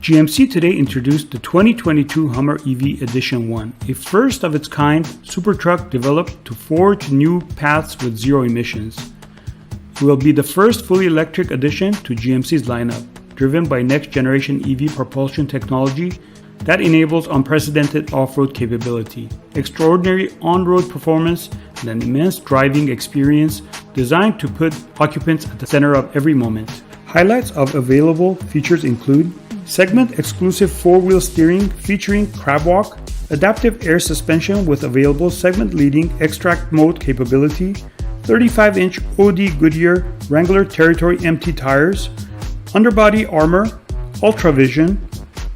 GMC today introduced the 2022 Hummer EV Edition 1, a first of its kind super truck developed to forge new paths with zero emissions. It will be the first fully electric addition to GMC's lineup, driven by next generation EV propulsion technology that enables unprecedented off-road capability, extraordinary on-road performance, and an immense driving experience designed to put occupants at the center of every moment. Highlights of available features include segment-exclusive four-wheel steering featuring crab walk, adaptive air suspension with available segment-leading extract mode capability, 35-inch OD Goodyear Wrangler Territory MT tires, underbody armor, ultravision,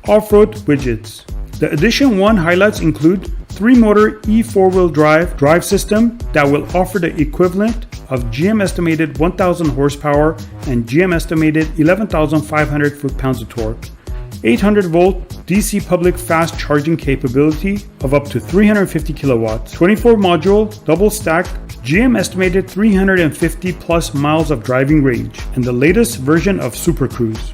off-road widgets. The Edition 1 highlights include 3-motor E4-wheel drive system that will offer the equivalent of GM estimated 1,000 horsepower and GM estimated 11,500 foot-pounds of torque, 800-volt DC public fast charging capability of up to 350 kilowatts, 24-module double-stack GM estimated 350 plus miles of driving range, and the latest version of Super Cruise.